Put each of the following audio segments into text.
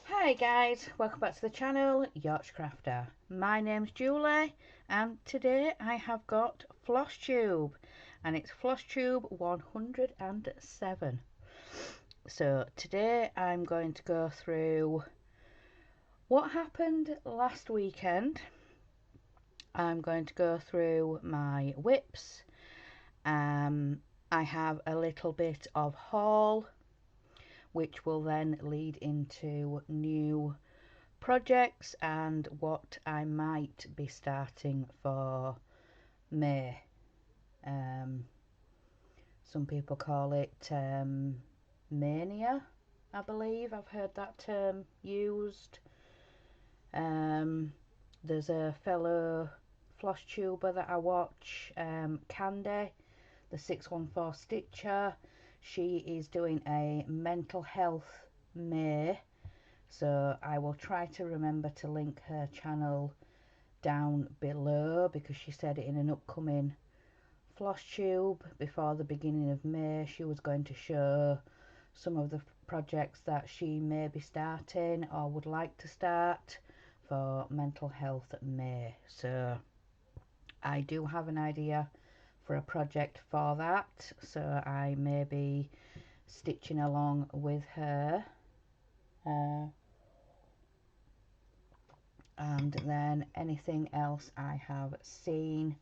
Hi guys, welcome back to the channel, Yorkshire Crafter. My name's Julie and today I have got Flosstube and it's Flosstube 107. So today I'm going to go through what happened last weekend. I'm going to go through my whips. I have a little bit of haul which will then lead into new projects and what I might be starting for May. Some people call it mania, I believe. I've heard that term used. There's a fellow floss tuber that I watch, Candy, the 614 Stitcher. She is doing a mental health May, so I will try to remember to link her channel down below because she said in an upcoming Flosstube before the beginning of May she was going to show some of the projects that she may be starting or would like to start for mental health May. So I do have an idea for a project for that, so I may be stitching along with her. And then anything else I have seen,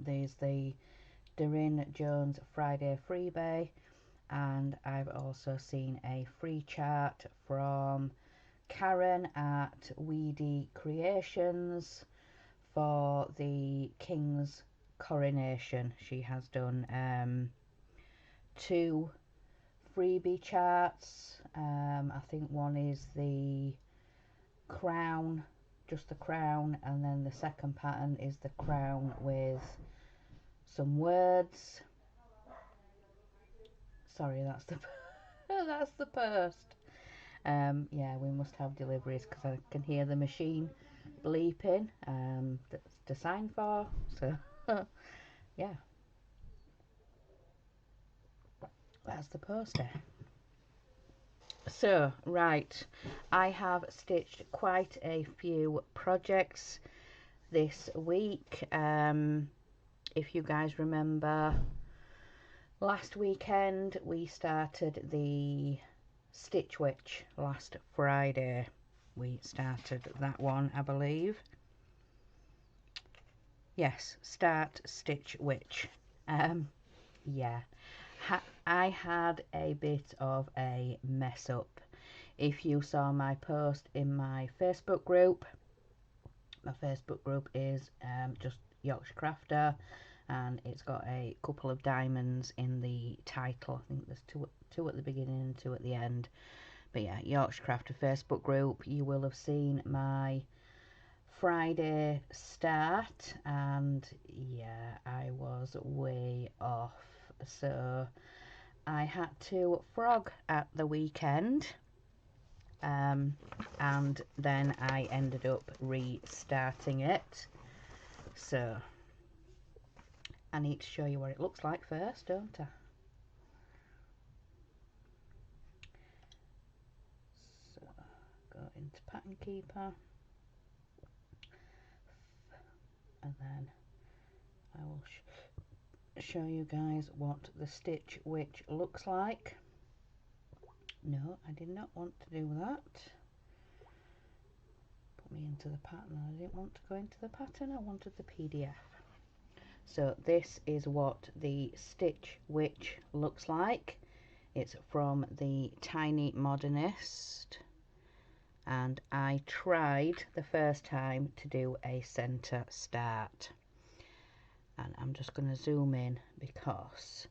there's the Doreen Jones Friday freebie, and I've also seen a free chart from Karen at Weedy Creations for the King's coronation. She has done 2 freebie charts. I think one is the crown, just the crown, and then the second pattern is the crown with some words. Sorry, that's the that's the post. Yeah, we must have deliveries because I can hear the machine bleeping. That's to sign for. So yeah, that's the poster. So right, I have stitched quite a few projects this week. If you guys remember, last weekend we started the Stitch Witch. Last Friday we started that one, I believe. Yes, start Stitch Witch. Yeah, I had a bit of a mess up. If you saw my post in my Facebook group is just Yorkshire Crafter, and it's got a couple of diamonds in the title. I think there's two at the beginning and 2 at the end. But yeah, Yorkshire Crafter Facebook group. You will have seen my Friday start, and yeah, I was way off. So I had to frog at the weekend, and then I ended up restarting it. So I need to show you what it looks like first, don't I? So go into Pattern Keeper, and then I will show you guys what the Stitch Witch looks like. No, I did not want to do that. Put me into the pattern. I didn't want to go into the pattern, I wanted the PDF. So this is what the Stitch Witch looks like. It's from the Tiny Modernist, and I tried the first time to do a centre start, and I'm just going to zoom in because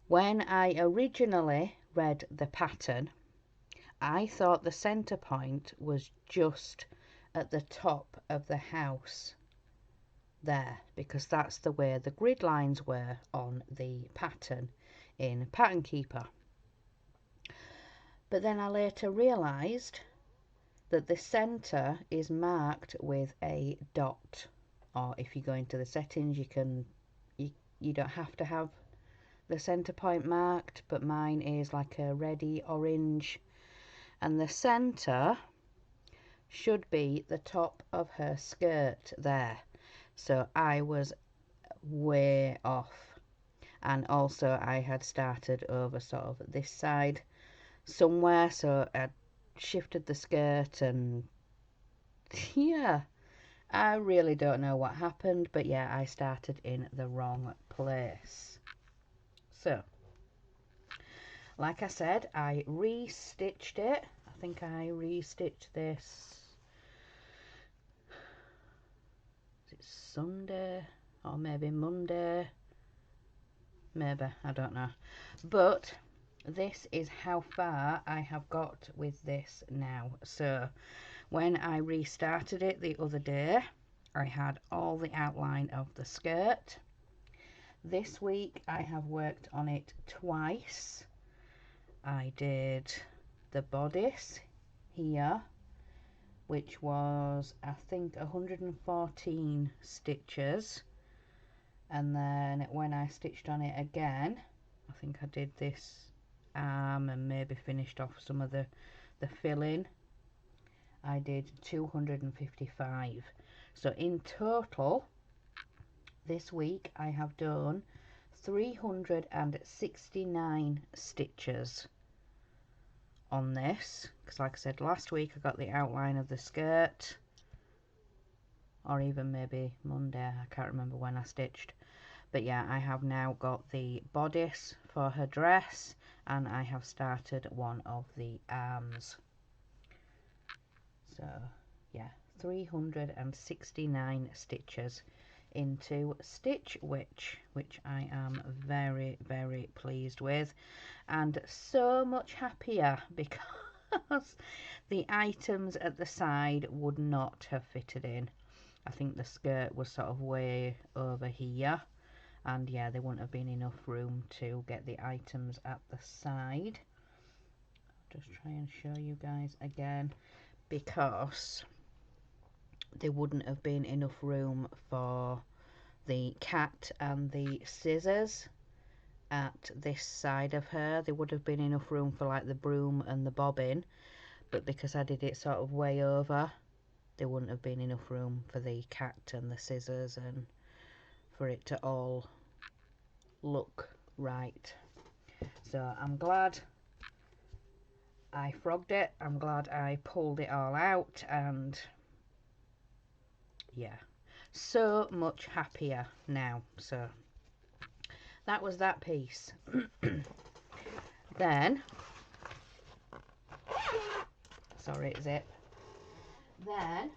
when I originally read the pattern I thought the centre point was just at the top of the house there, because that's the way the grid lines were on the pattern in Pattern Keeper. But then I later realised that the centre is marked with a dot, or if you go into the settings you don't have to have the centre point marked, but mine is like a reddy orange, and the centre should be the top of her skirt there. So I was way off, and also I had started over sort of this side somewhere, so I shifted the skirt, and yeah, I really don't know what happened, but yeah, I started in the wrong place. So like I said, I re-stitched it. I think I re-stitched this, is it Sunday or maybe Monday, maybe, I don't know, but this is how far I have got with this now. So when I restarted it the other day, I had all the outline of the skirt. This week I have worked on it twice. I did the bodice here, which was I think 114 stitches, and then when I stitched on it again, I think I did this arm and maybe finished off some of the filling, I did 255. So in total this week I have done 369 stitches on this, because like I said, last week I got the outline of the skirt, or even maybe Monday, I can't remember when I stitched, but yeah, I have now got the bodice for her dress, and I have started one of the arms. So yeah, 369 stitches into Stitch Witch, which I am very, very pleased with, and so much happier because the items at the side would not have fitted in. I think the skirt was sort of way over here, and yeah, there wouldn't have been enough room to get the items at the side. I'll just try and show you guys again, because there wouldn't have been enough room for the cat and the scissors at this side of her. There would have been enough room for like the broom and the bobbin, but because I did it sort of way over, there wouldn't have been enough room for the cat and the scissors and for it to all look right. So I'm glad I frogged it, I'm glad I pulled it all out, and yeah, so much happier now. So that was that piece. Then, sorry, zip. Then,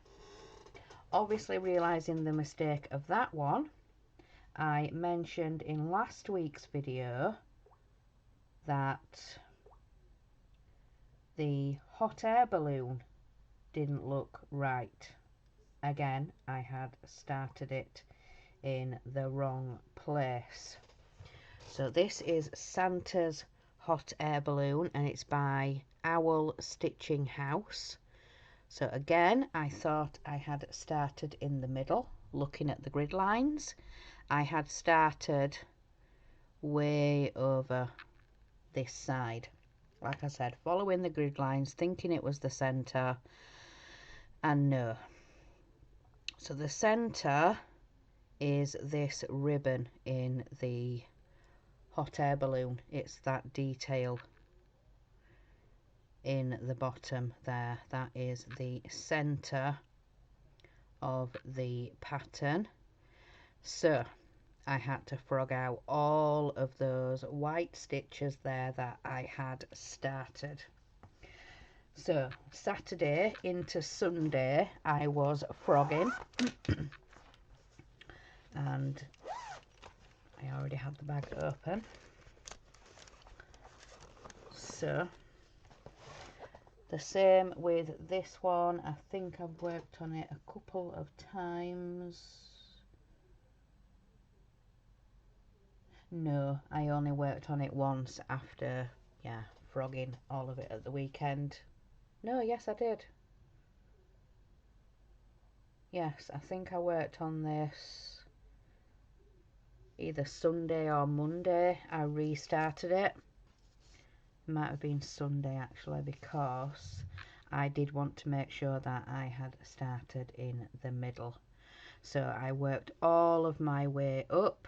obviously realising the mistake of that one, I mentioned in last week's video that the hot air balloon didn't look right. Again, I had started it in the wrong place. So this is Santa's hot air balloon, and it's by Owl Stitching House. So again, I thought I had started in the middle, looking at the grid lines. I had started way over this side. Like I said, following the grid lines, thinking it was the centre, and no. So the centre is this ribbon in the hot air balloon. It's that detail in the bottom there. That is the centre of the pattern. So I had to frog out all of those white stitches there that I had started. So Saturday into Sunday I was frogging and I already had the bag open. So the same with this one. I think I've worked on it a couple of times. No, I only worked on it once after, yeah, frogging all of it at the weekend. No, yes I did. yes, I think I worked on this either Sunday or Monday. I restarted it. Might have been Sunday actually, because I did want to make sure that I had started in the middle. So I worked all of my way up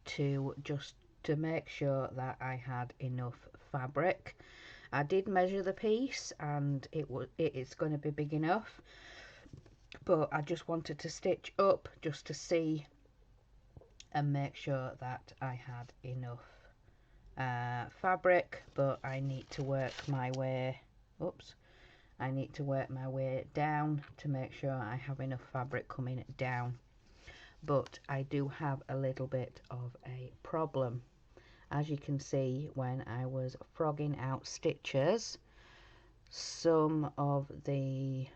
to just to make sure that I had enough fabric. I did measure the piece and it's going to be big enough, but I just wanted to stitch up just to see and make sure that I had enough fabric. But I need to work my way down to make sure I have enough fabric coming down. But I do have a little bit of a problem. As you can see, when I was frogging out stitches, some of the,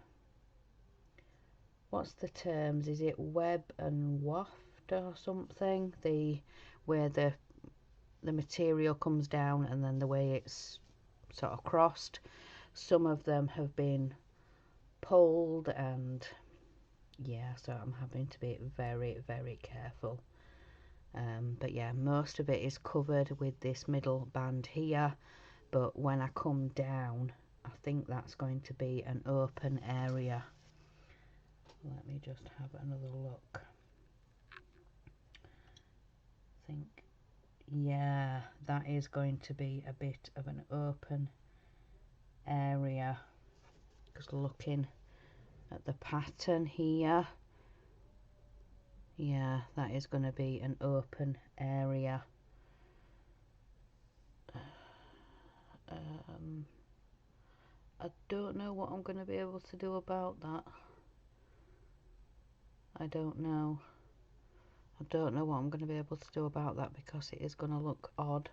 what's the terms, is it web and waft or something, the where the material comes down and then the way it's sort of crossed, some of them have been pulled, and yeah, so I'm having to be very, very careful. But yeah, most of it is covered with this middle band here, but when I come down, I think that's going to be an open area. Let me just have another look. I think, yeah, that is going to be a bit of an open area. Just looking at the pattern here, yeah, that is going to be an open area. I don't know what I'm going to be able to do about that. I don't know what I'm going to be able to do about that, because it is going to look odd.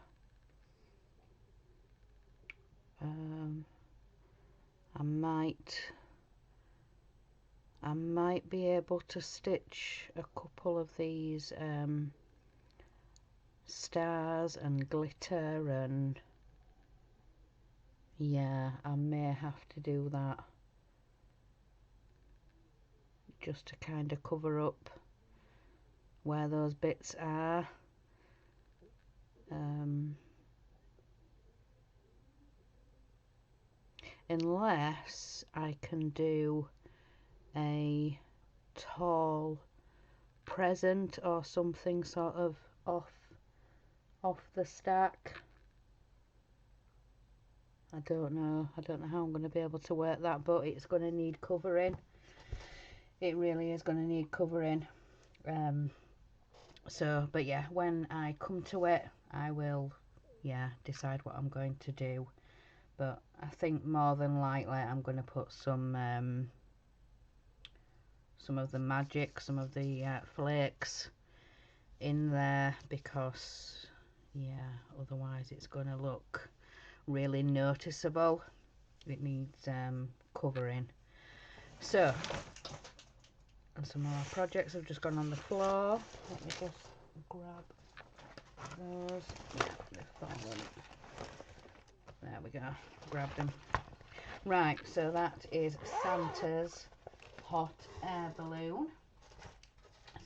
I might be able to stitch a couple of these stars and glitter, and yeah, I may have to do that just to kind of cover up where those bits are. Unless I can do a tall present or something sort of off the stack. I don't know how I'm going to be able to work that, but it's going to need covering. It really is going to need covering. So, but yeah, when I come to it, I will, yeah, decide what I'm going to do. But I think more than likely I'm going to put some of the magic, some of the flakes in there, because yeah, otherwise it's going to look really noticeable. It needs covering. So, and some more projects have just gone on the floor. Let me just grab those. Yeah, they've fallen. There we go, grab them. Right, so that is Santa's hot air balloon.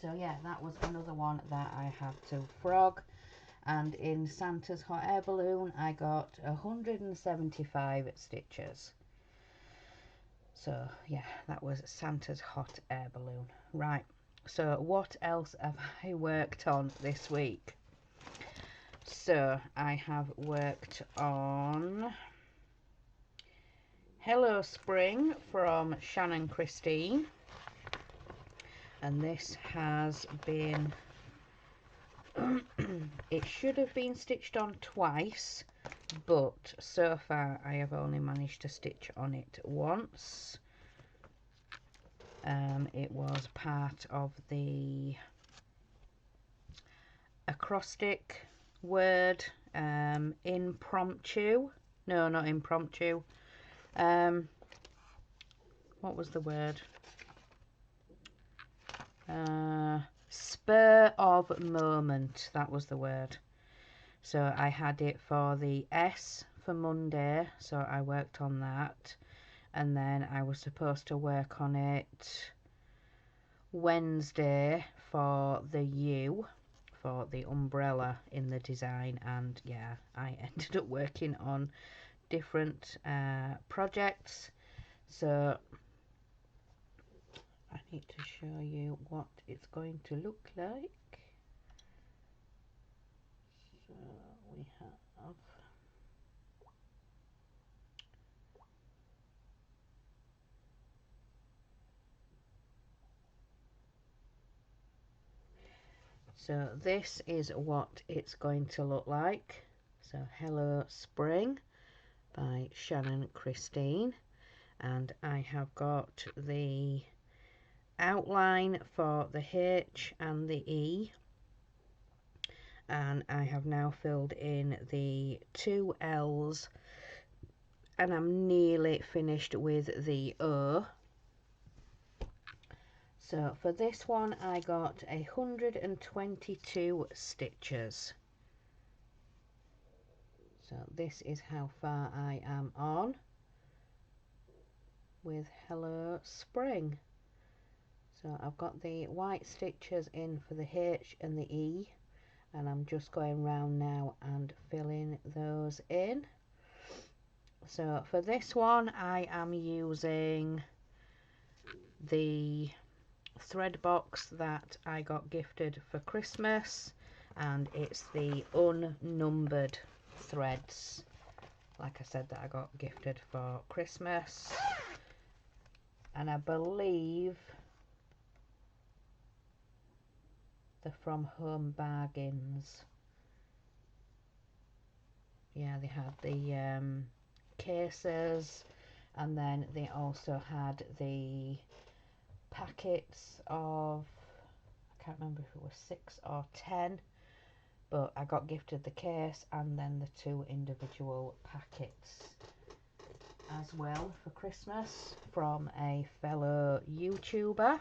So yeah, that was another one that I had to frog, and in Santa's hot air balloon I got 175 stitches. So yeah, that was Santa's hot air balloon. Right, so what else have I worked on this week? So I have worked on Hello Spring from Shannon Christine, and this has been it should have been stitched on twice, but so far I have only managed to stitch on it once. It was part of the acrostic word impromptu. No, not impromptu. What was the word? Spur of moment. That was the word. So I had it for the S for Monday, so I worked on that, and then I was supposed to work on it Wednesday for the U, for the umbrella in the design, and yeah, I ended up working on different projects, so I need to show you what it's going to look like. So we have so this is what it's going to look like. So Hello Spring by Shannon Christine, and I have got the outline for the H and the E, and I have now filled in the 2 L's, and I'm nearly finished with the O. So for this one I got 122 stitches. So this is how far I am on with Hello Spring. So I've got the white stitches in for the H and the E, and I'm just going round now and filling those in. So for this one I am using the thread box that I got gifted for Christmas, and it's the unnumbered threads, like I said, that I got gifted for Christmas, and I believe they're from Home Bargains. Yeah, they had the cases, and then they also had the packets of, I can't remember if it was 6 or 10, but I got gifted the case and then the 2 individual packets as well for Christmas from a fellow YouTuber.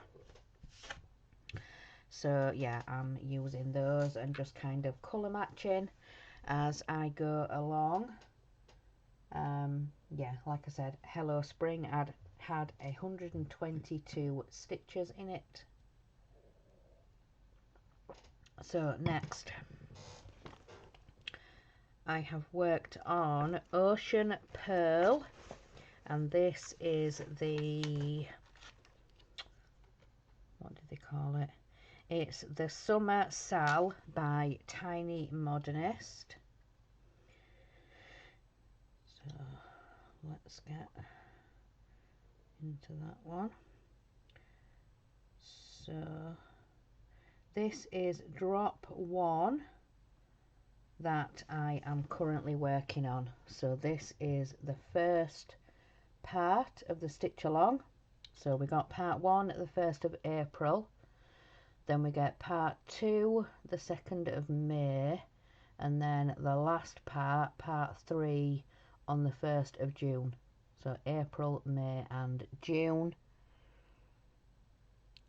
So yeah, I'm using those and just kind of colour matching as I go along. Yeah, like I said, Hello Spring had 122 stitches in it. So next I have worked on Ocean Pearl, and this is the, what do they call it? It's the Summer Sal by Tiny Modernist. So let's get into that one. So this is drop 1 that I am currently working on. So this is the first part of the stitch along. So we got part 1 the 1st of April, then we get part 2 the 2nd of May, and then the last part, part 3, on the 1st of June. So April, May and June.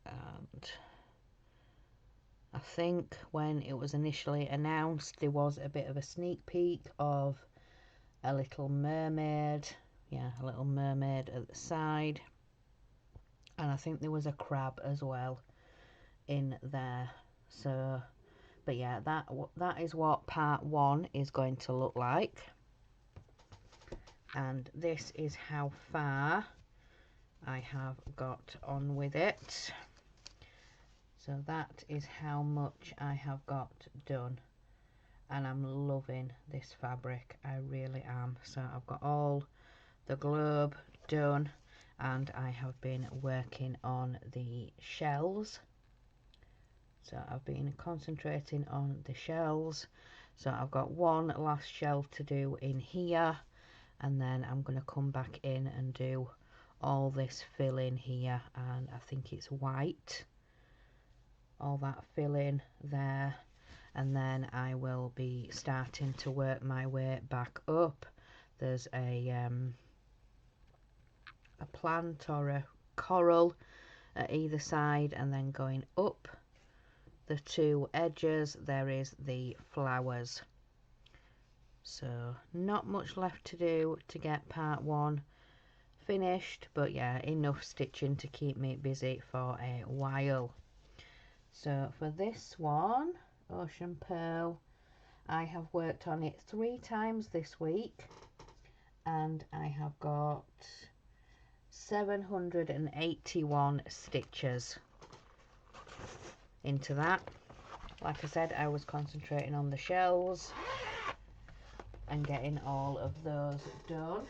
And I think when it was initially announced there was a bit of a sneak peek of a little mermaid, yeah, a little mermaid at the side, and I think there was a crab as well in there. So but yeah, that is what part 1 is going to look like, and this is how far I have got on with it. So that is how much I have got done, and I'm loving this fabric, I really am. So I've got all the globe done, and I have been working on the shells. So I've been concentrating on the shells. So I've got one last shell to do in here, and then I'm going to come back in and do all this fill in here, and I think it's white, all that fill in there, and then I will be starting to work my way back up. There's a plant or a coral at either side, and then going up the 2 edges there is the flowers. So not much left to do to get part 1 finished, but yeah, enough stitching to keep me busy for a while. So for this one, Ocean Pearl, I have worked on it 3 times this week, and I have got 781 stitches into that. Like I said, I was concentrating on the shells and getting all of those done.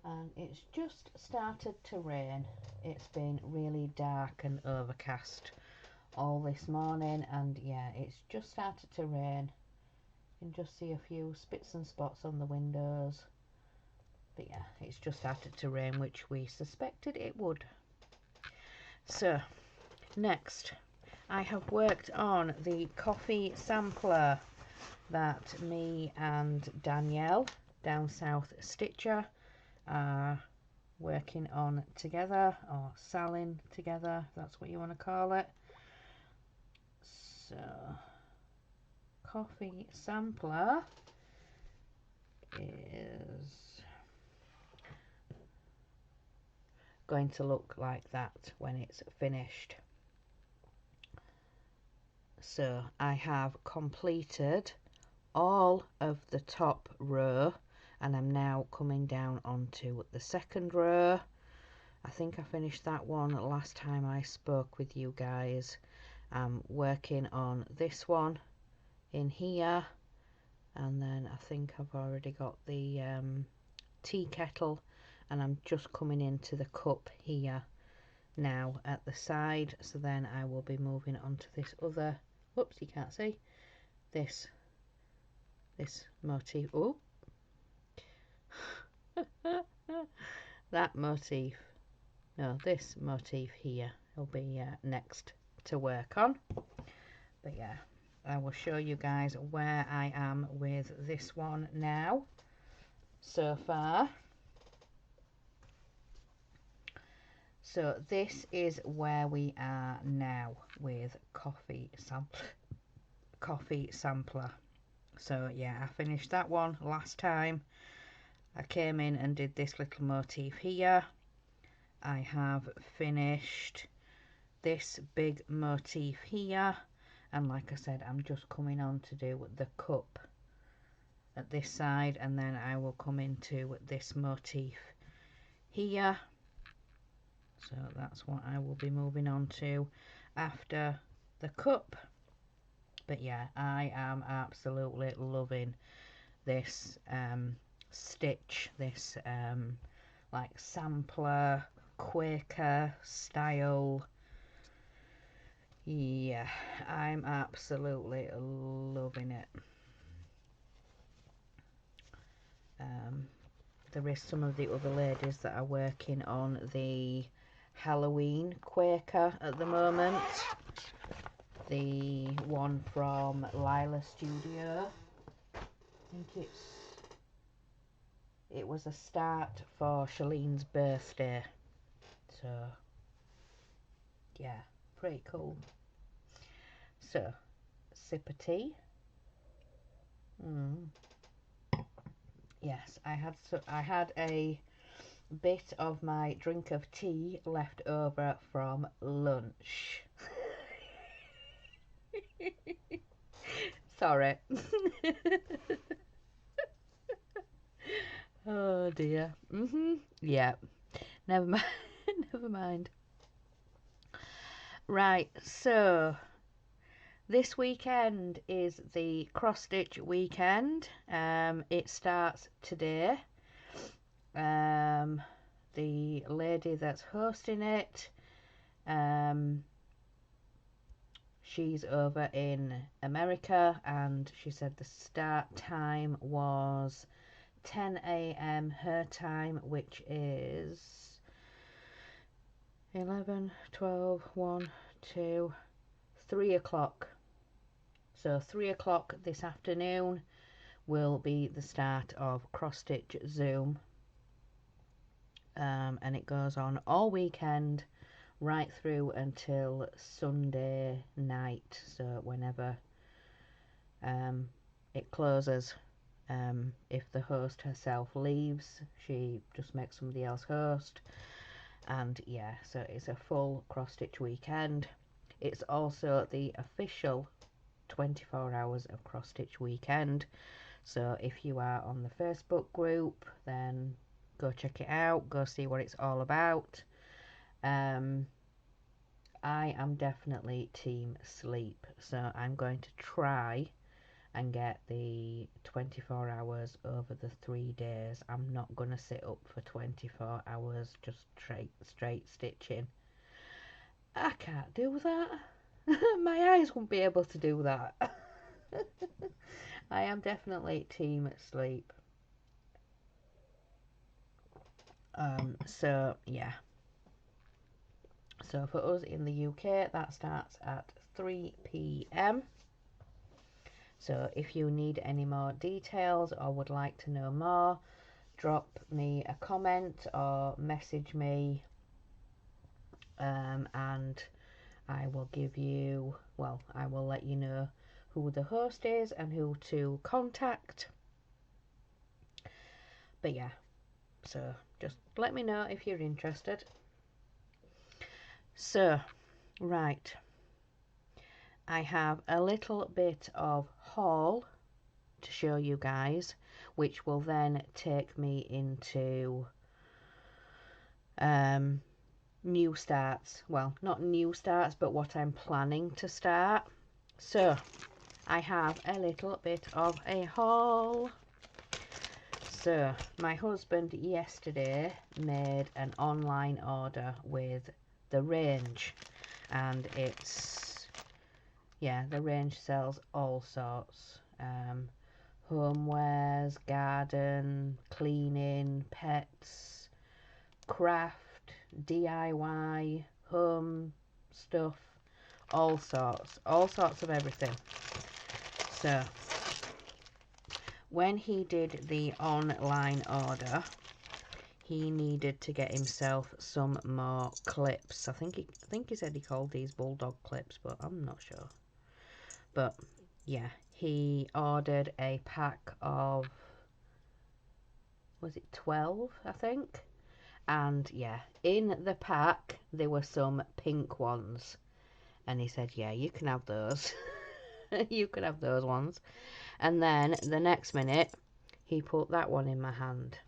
And it's just started to rain. It's been really dark and overcast all this morning, and yeah, it's just started to rain. You can just see a few spits and spots on the windows, but yeah, it's just started to rain, which we suspected it would. So next, I have worked on the coffee sampler that me and Danielle down South Stitcher are working on together, or selling together, if that's what you want to call it. So coffee sampler is going to look like that when it's finished. So I have completed all of the top row, and I'm now coming down onto the second row. I think I finished that one last time I spoke with you guys. I'm working on this one in here, and then I think I've already got the tea kettle, and I'm just coming into the cup here now at the side. So then I will be moving on to this other, whoops, you can't see, this motif. Oh, that motif, no, this motif here will be next to work on. But yeah, I will show you guys where I am with this one now so far. So this is where we are now with coffee sampler. So yeah, I finished that one last time. I came in and did this little motif here. I have finished this big motif here, and like I said, I'm just coming on to do the cup at this side, and then I will come into this motif here. So that's what I will be moving on to after the cup. But yeah, I am absolutely loving this stitch, this like sampler Quaker style. Yeah, I'm absolutely loving it. There is some of the other ladies that are working on the Halloween Quaker at the moment. The one from Lila Studio. I think it was a start for Shalene's birthday. So yeah, pretty cool. So sip of tea. Yes, I had a bit of my drink of tea left over from lunch. Sorry. Oh dear. Yeah. Never mind. Never mind. Right, so this weekend is the cross stitch weekend. It starts today. The lady that's hosting it, she's over in America, and she said the start time was 10 a.m. her time, which is 11, 12, 1, 2, 3 o'clock. So 3 o'clock this afternoon will be the start of Cross Stitch Zoom, and it goes on all weekend right through until Sunday night, so whenever it closes If the host herself leaves, she just makes somebody else host. And yeah, so it's a full cross stitch weekend. It's also the official 24 hours of cross stitch weekend. So if you are on the Facebook group, then go check it out, go see what it's all about. I am definitely team sleep, so I'm going to try and get the 24 hours over the 3 days. I'm not going to sit up for 24 hours just straight stitching. I can't do that. My eyes won't be able to do that. I am definitely team sleep. So yeah. So for us in the UK, that starts at 3 p.m. So if you need any more details or would like to know more, drop me a comment or message me, and I will give you, well, I will let you know who the host is and who to contact. But yeah, so just let me know if you're interested. So, right, I have a little bit of haul to show you guys, which will then take me into new starts. Well, not new starts, but what I'm planning to start. So I have a little bit of a haul. So my husband yesterday made an online order with the range, and it's, yeah, the range sells all sorts, homewares, garden, cleaning, pets, craft, DIY, home stuff, all sorts of everything. So when he did the online order, he needed to get himself some more clips. I think he said he called these bulldog clips, but I'm not sure. But yeah, he ordered a pack of, was it 12, I think? And yeah, in the pack there were some pink ones, and he said, yeah, you can have those. You can have those ones. And then the next minute he put that one in my hand.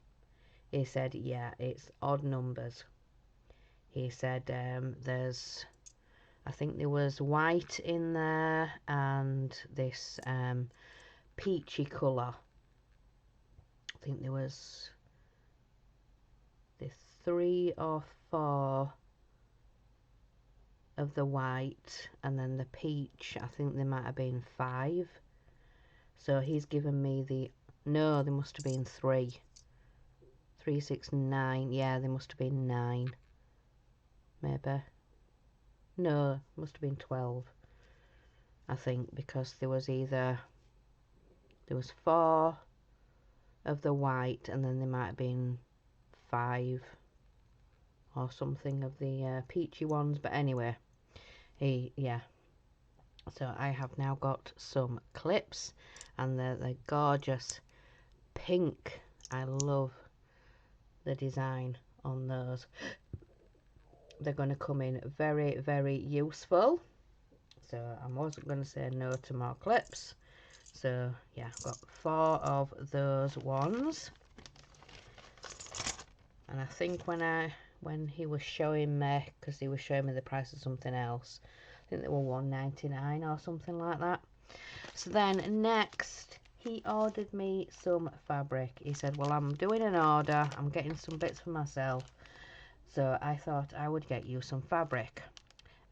He said, yeah, it's odd numbers. He said, there's, I think there was white in there and this peachy colour. I think there was the 3 or 4 of the white, and then the peach, I think there might have been 5. So he's given me the, no, there must have been 3. 3, 6, 9. Yeah, there must have been 9. Maybe. No, must have been 12. I think, because there was 4 of the white, and then there might have been 5 or something of the peachy ones. But anyway, yeah. So I have now got some clips, and they're gorgeous pink. I love the design on those. They're going to come in very, very useful. So I wasn't going to say no to more clips. So yeah, I've got 4 of those ones. And I think when he was showing me, because he was showing me the price of something else, I think they were $1.99 or something like that. So then next, he ordered me some fabric. He said, well, I'm doing an order, I'm getting some bits for myself, so I thought I would get you some fabric.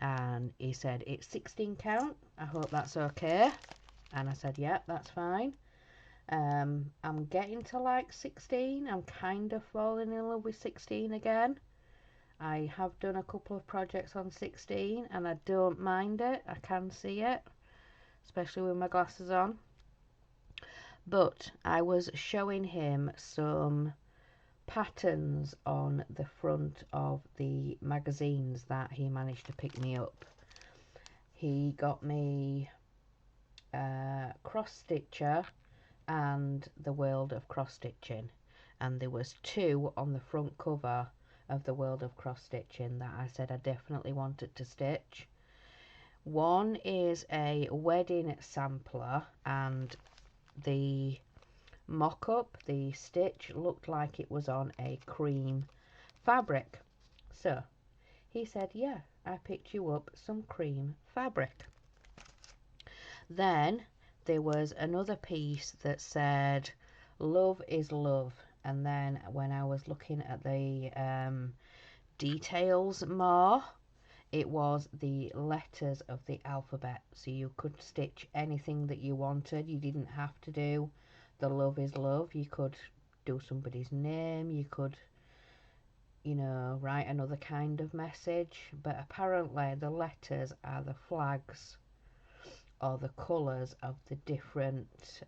And he said, it's 16 count, I hope that's okay. And I said, yeah, that's fine. I'm getting to like 16. I'm kind of falling in love with 16 again. I have done a couple of projects on 16 and I don't mind it. I can see it, especially with my glasses on. But I was showing him some patterns on the front of the magazines that he managed to pick me up. He got me a cross stitcher and The World of Cross Stitching, and there was two on the front cover of The World of Cross Stitching that I said I definitely wanted to stitch. One is a wedding sampler, and the mock-up, the stitch, looked like it was on a cream fabric. So he said, yeah, I picked you up some cream fabric. Then there was another piece that said love is love, and then when I was looking at the details more, it was the letters of the alphabet, so you could stitch anything that you wanted. You didn't have to do the love is love. You could do somebody's name, you could, you know, write another kind of message, but apparently the letters are the flags or the colours of the different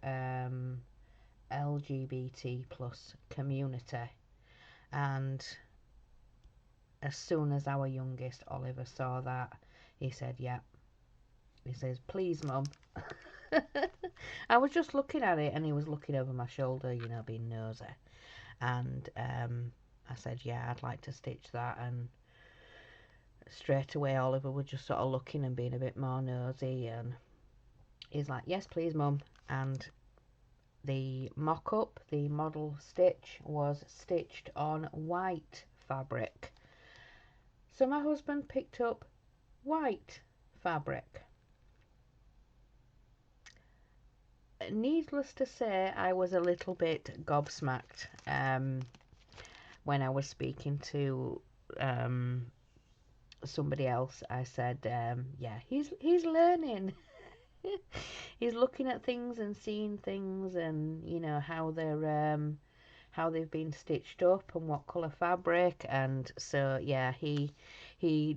LGBT plus community. And as soon as our youngest Oliver saw that, he said, yeah, he says, please mum. I was just looking at it and he was looking over my shoulder, you know, being nosy, and I said, yeah, I'd like to stitch that. And straight away Oliver was just sort of looking and being a bit more nosy, and he's like, yes please mum. And the mock-up, the model stitch, was stitched on white fabric. So my husband picked up white fabric. Needless to say, I was a little bit gobsmacked when I was speaking to somebody else. I said, yeah, he's learning. He's looking at things and seeing things, and you know how they've been stitched up and what colour fabric. And so yeah, he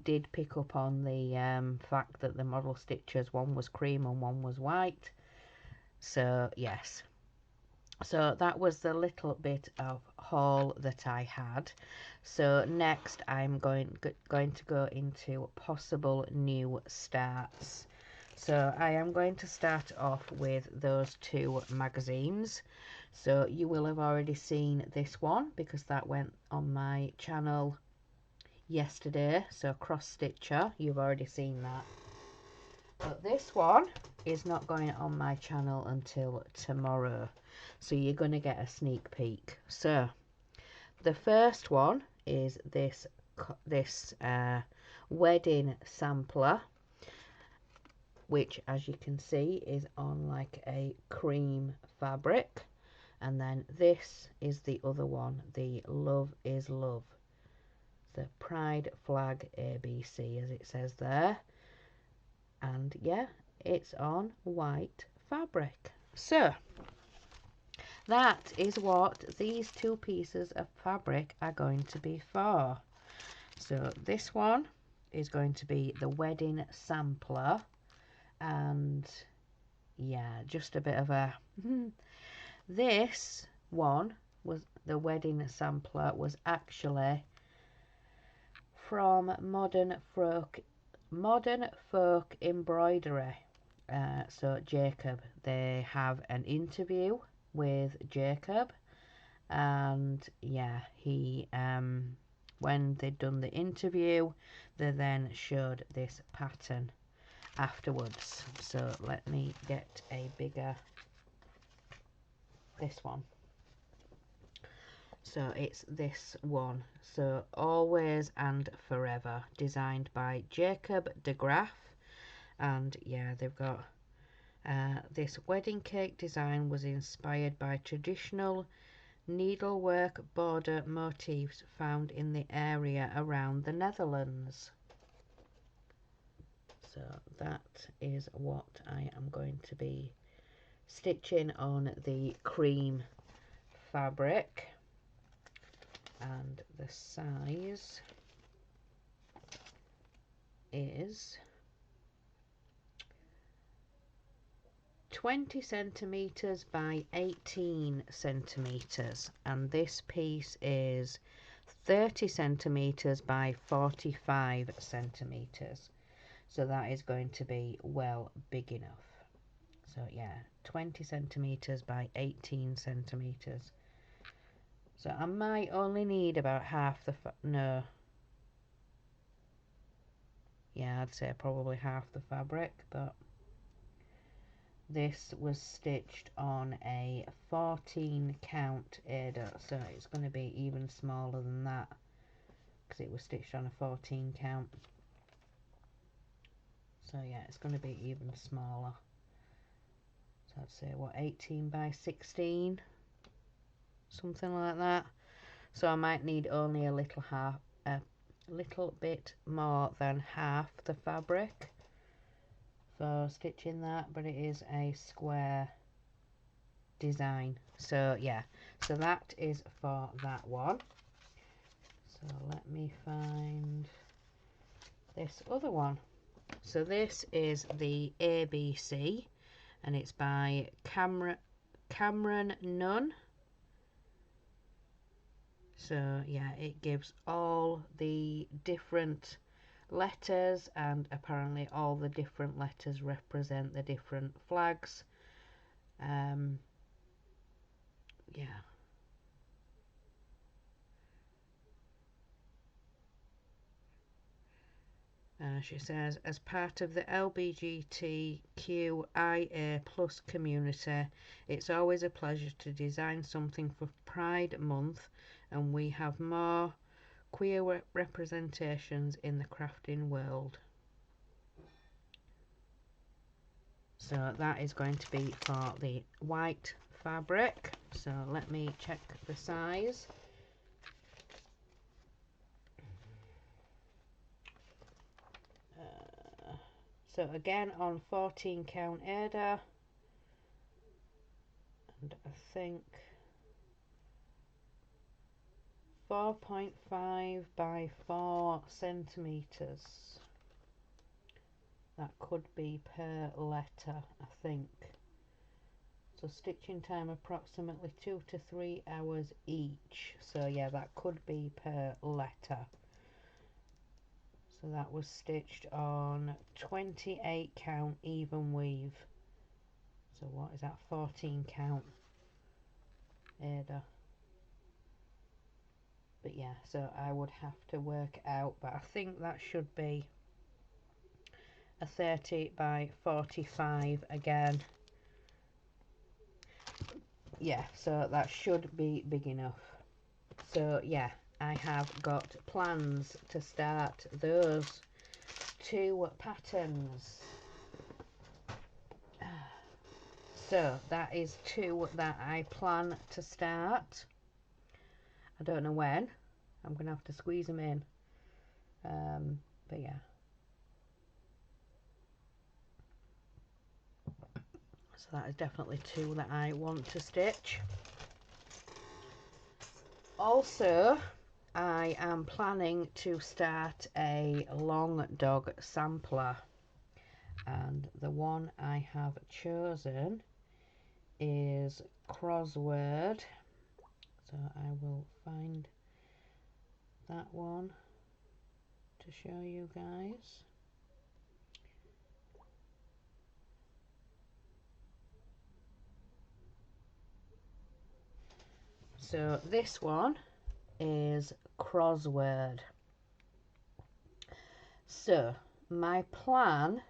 did pick up on the fact that the model stitches, one was cream and one was white. So yes, so that was the little bit of haul that I had. So next I'm going to go into possible new starts. So I am going to start off with those two magazines. So you will have already seen this one because that went on my channel yesterday. So Cross Stitcher, you've already seen that. But this one is not going on my channel until tomorrow. So you're going to get a sneak peek. So the first one is this wedding sampler, which as you can see is on like a cream fabric. And then this is the other one, the Love is Love, the Pride Flag ABC as it says there. And yeah, it's on white fabric. So that is what these two pieces of fabric are going to be for. So this one is going to be the wedding sampler, and yeah, just a bit of a this one was the wedding sampler, was actually from Modern Folk Embroidery. So Jacob, they have an interview with Jacob, and yeah, he when they'd done the interview, they then showed this pattern afterwards. So let me get a bigger, this one. So it's this one, so Always and Forever, designed by Jacob de Graaf. And yeah, they've got this wedding cake design was inspired by traditional needlework border motifs found in the area around the Netherlands. So that is what I am going to be stitching on the cream fabric. And the size is 20 centimeters by 18 centimeters, and this piece is 30 centimeters by 45 centimeters. So that is going to be well big enough. So yeah, 20 centimetres by 18 centimetres. So I might only need about half the, no. Yeah, I'd say probably half the fabric, but this was stitched on a 14 count Ada, so it's going to be even smaller than that because it was stitched on a 14 count. So yeah, it's going to be even smaller. So I'd say what, 18 by 16, something like that. So I might need only a little bit more than half the fabric for stitching that, but it is a square design. So yeah, so that is for that one. So let me find this other one. So this is the ABC, and it's by Cameron Nunn. So yeah, it gives all the different letters, and apparently all the different letters represent the different flags. Yeah. She says, as part of the LGBTQIA+ community, it's always a pleasure to design something for Pride Month, and we have more queer representations in the crafting world. So that is going to be for the white fabric. So let me check the size. So again on 14 count Ada, and I think 4.5 by 4 centimeters. That could be per letter, I think. So stitching time approximately 2 to 3 hours each. So yeah, that could be per letter. So that was stitched on 28 count even weave. So what is that, 14 count Ada? But yeah, so I would have to work out, but I think that should be a 30 by 45 again. Yeah, so that should be big enough. So yeah, I have got plans to start those two patterns. So that is two that I plan to start. I don't know when. I'm going to have to squeeze them in. But yeah. So that is definitely two that I want to stitch. Also, I am planning to start a long dog sampler, and the one I have chosen is Crossword. So I will find that one to show you guys. So this one is Crossword. So my plan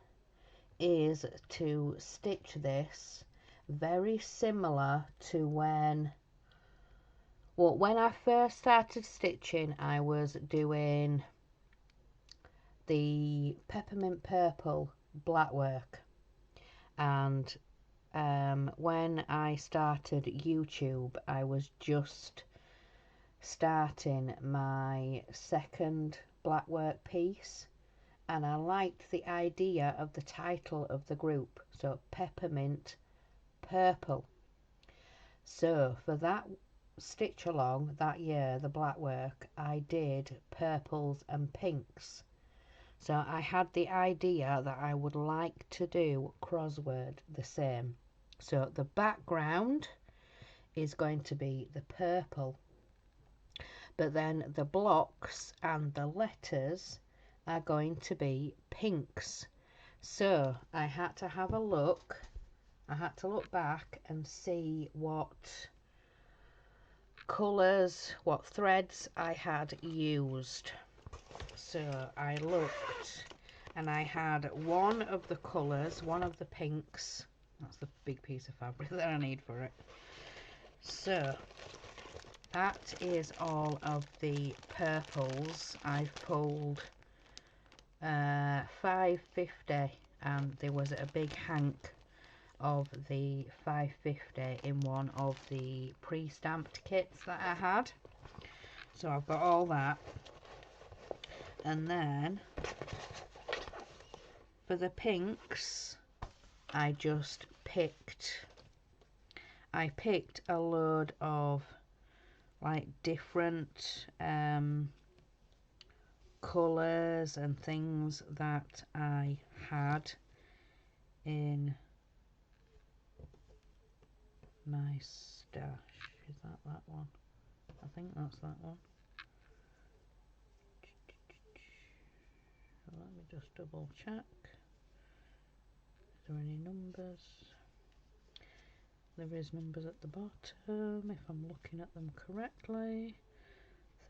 is to stitch this very similar to when I first started stitching. I was doing the peppermint purple black work, and when I started YouTube, I was just starting my second black work piece, and I liked the idea of the title of the group, so Peppermint Purple. So for that stitch along that year, the black work, I did purples and pinks. So I had the idea that I would like to do Crossword the same. So the background is going to be the purple, but then the blocks and the letters are going to be pinks. So I had to have a look I had to look back and see what colours, what threads I had used. So I looked and I had one of the colours, one of the pinks. That's the big piece of fabric that I need for it. So that is all of the purples. I've pulled 550, and there was a big hank of the 550 in one of the pre-stamped kits that I had. So I've got all that. And then for the pinks, I just picked a load of like different colours and things that I had in my stash. Is that one? I think that's that one. So let me just double check. Is there any numbers? There is numbers at the bottom if I'm looking at them correctly.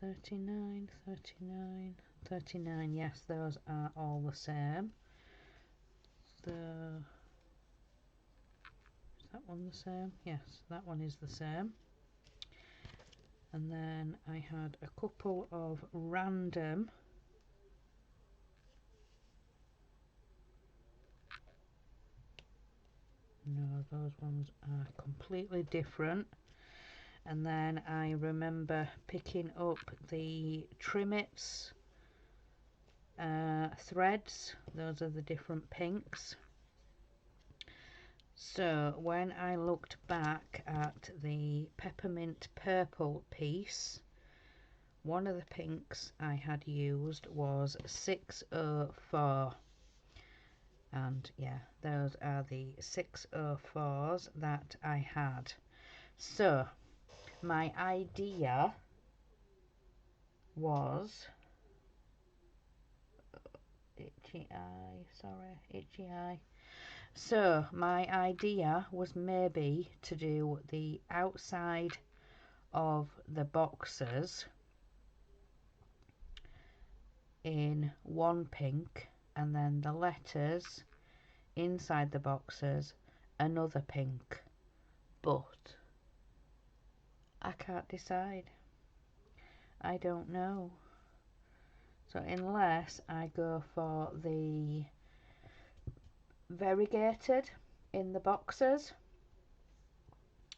39, 39, 39. Yes, those are all the same. Is that one the same? Yes, that one is the same. And then I had a couple of random those ones are completely different. And then I remember picking up the Trimmets threads. Those are the different pinks. So when I looked back at the peppermint purple piece, one of the pinks I had used was 604. And yeah, those are the 604s that I had. So my idea was itchy eye. So my idea was maybe to do the outside of the boxes in one pink, and then the letters inside the boxes another pink, but I can't decide. I don't know. So unless I go for the variegated in the boxes,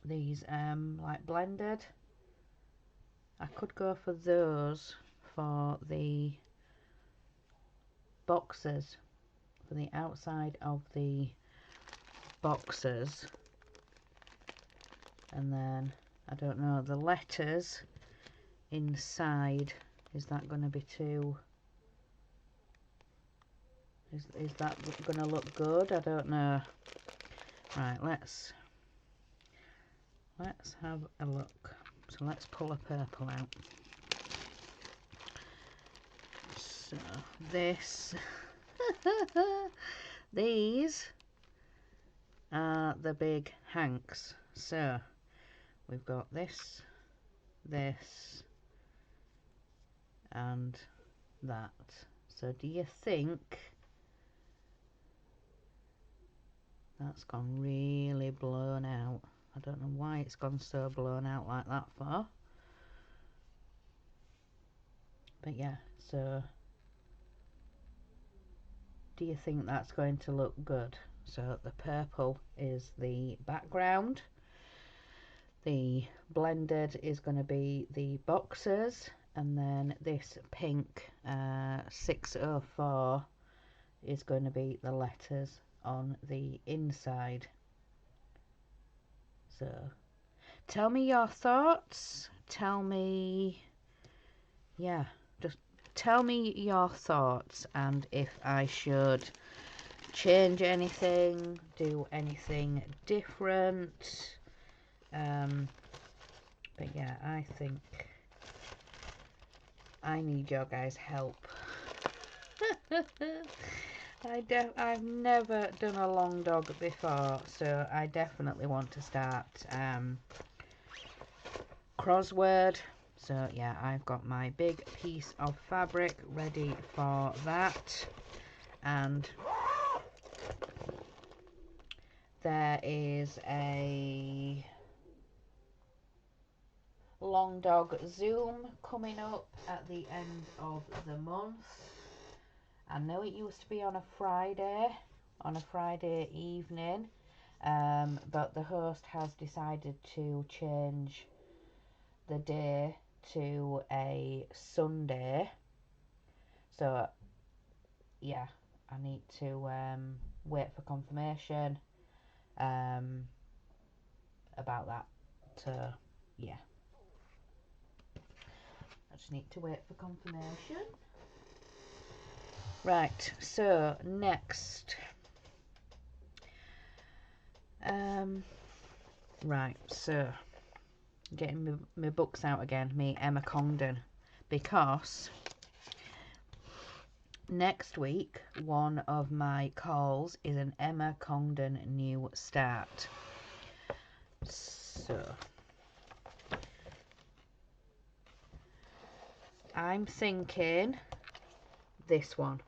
these like blended, I could go for those for the boxes, for the outside of the boxes. And then I don't know, the letters inside, is that going to be too, is that going to look good? I don't know. Right, let's have a look. So let's pull a purple out. So this these are the big hanks. So we've got this, and that. So do you think that's gone really blown out? I don't know why it's gone so blown out like that for. But yeah, so do you think that's going to look good? So the purple is the background. The blended is going to be the boxes, and then this pink 604 is going to be the letters on the inside. So tell me your thoughts. Tell me, yeah, just tell me your thoughts, and if I should change anything, do anything different. But yeah, I think I need your guys' help. I've never done a long dog before, so I definitely want to start crossword. So yeah, I've got my big piece of fabric ready for that, and there is a long dog Zoom coming up at the end of the month. I know it used to be on a Friday evening, but the host has decided to change the day to a Sunday. So yeah, I need to wait for confirmation about that. So yeah, I just need to wait for confirmation. Right, so next, right, so getting my books out again, me Emma Congdon, because next week one of my calls is an Emma Congdon New Start. So I'm thinking this one.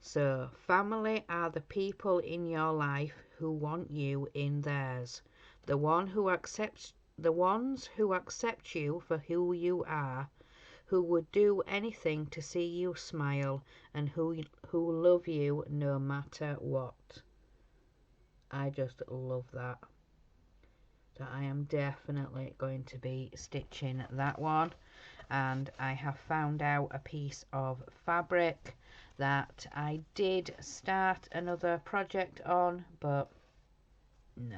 So, family are the people in your life who want you in theirs. The ones who accept you for who you are, who would do anything to see you smile, and who love you no matter what. I just love that. So I am definitely going to be stitching that one, and I have found out a piece of fabric that I did start another project on, but no,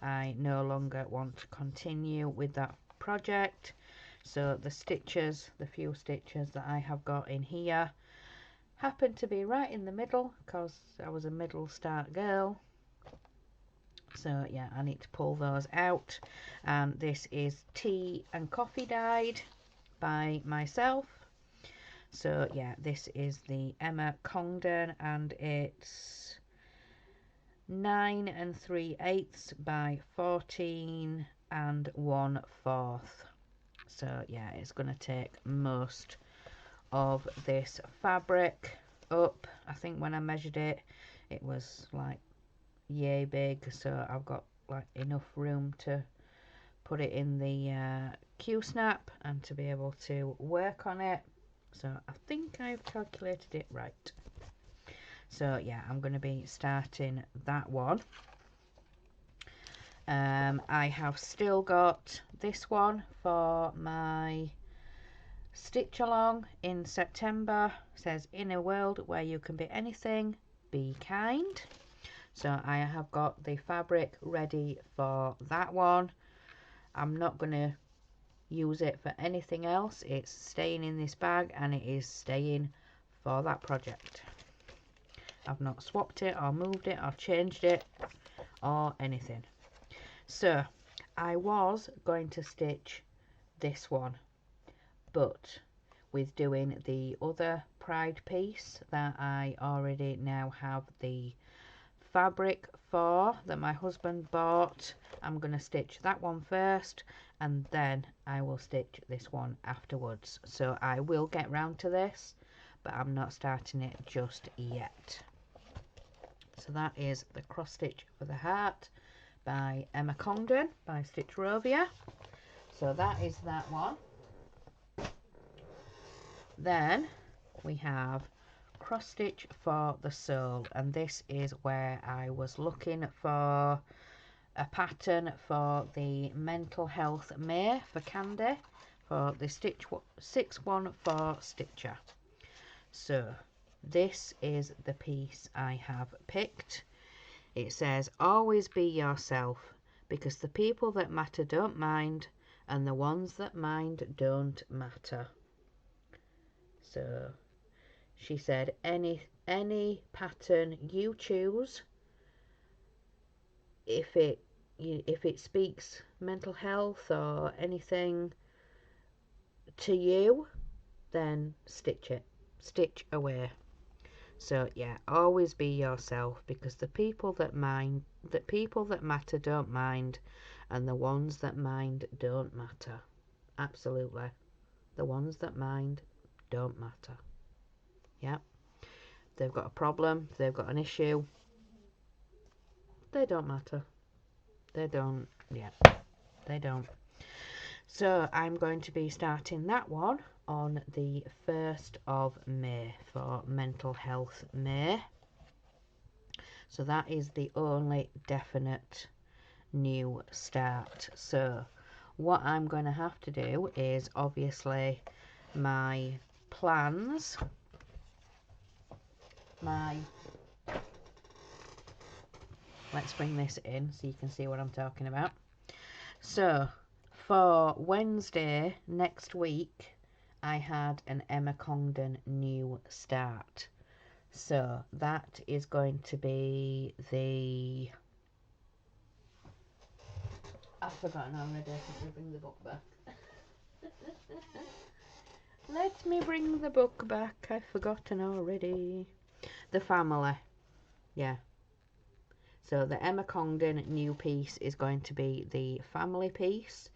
I no longer want to continue with that project. So the few stitches that I have got in here happen to be right in the middle, because I was a middle start girl. So yeah, I need to pull those out. And this is Tea and Coffee Dyed by myself. So yeah, this is the Emma Congdon, and it's 9 3/8 by 14 1/4. So yeah, it's going to take most of this fabric up. I think when I measured it, it was like yay big, so I've got like enough room to put it in the Q-snap and to be able to work on it. So I think I've calculated it right. So yeah, I'm going to be starting that one. I have still got this one for my stitch along in September. It says, in a world where you can be anything, be kind. So I have got the fabric ready for that one. I'm not going to use it for anything else. It's staying in this bag, and it is staying for that project. I've not swapped it or moved it or changed it or anything. So I was going to stitch this one, but with doing the other pride piece that I already now have the fabric for, that my husband bought, I'm going to stitch that one first, and then I will stitch this one afterwards. So I will get round to this, but I'm not starting it just yet. So that is the cross stitch for the heart by Emma Congdon by Stitch Rovia. So that is that one. Then we have cross stitch for the sole, and this is where I was looking for a pattern for the mental health May for Candy for the stitch 614 stitcher. So this is the piece I have picked. It says, always be yourself, because the people that matter don't mind, and the ones that mind don't matter. So she said, any pattern you choose, if it speaks mental health or anything to you, then stitch away. So yeah, always be yourself, because the people that matter don't mind, and the ones that mind don't matter. Absolutely. The ones that mind don't matter. Yeah. They've got a problem, they've got an issue, they don't matter. They don't, yeah, they don't. So I'm going to be starting that one on the 1st of May for Mental Health May. So that is the only definite new start. So what I'm going to have to do is, obviously, my plans, let's bring this in so you can see what I'm talking about. So for Wednesday next week, I had an Emma Congdon new start. So that is going to be the... I've forgotten already. Let me bring the book back. Let me bring the book back. I've forgotten already. The Family. Yeah. So the Emma Congdon new piece is going to be the Family piece,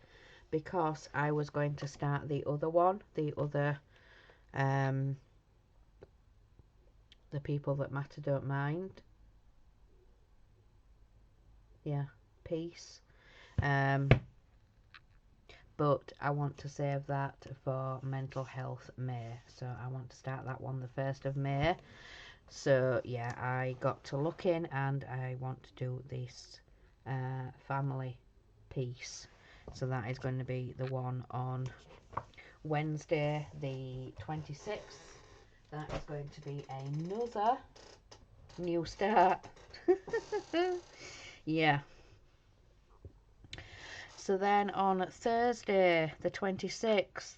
because I was going to start the other one, the other, the People That Matter Don't Mind. Yeah, piece. But I want to save that for Mental Health May. So I want to start that one the 1st of May. So yeah, I got to looking and I want to do this family piece. So that is going to be the one on Wednesday the 26th. That is going to be another new start. Yeah. So then on Thursday the 26th,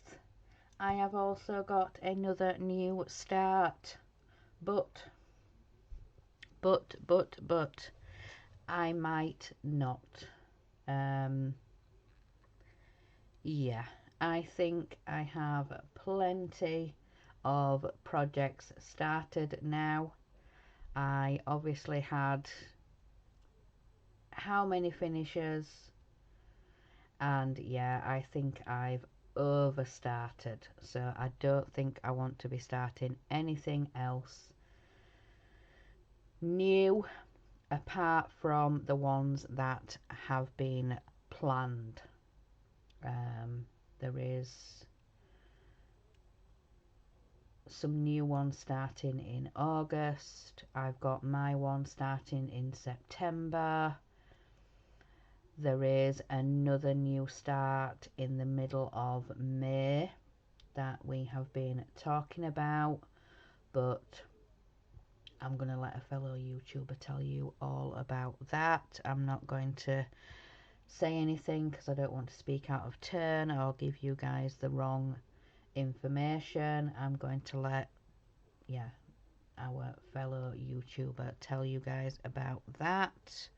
I have also got another new start. But I might not. Yeah, I think I have plenty of projects started now. I obviously had how many finishes, and yeah, I think I've overstarted. So I don't think I want to be starting anything else new apart from the ones that have been planned. There is some new ones starting in August. I've got my one starting in September. There is another new start in the middle of May that we have been talking about, but I'm going to let a fellow YouTuber tell you all about that. I'm not going to say anything because I don't want to speak out of turn or give you guys the wrong information. I'm going to let, yeah, our fellow YouTuber tell you guys about that.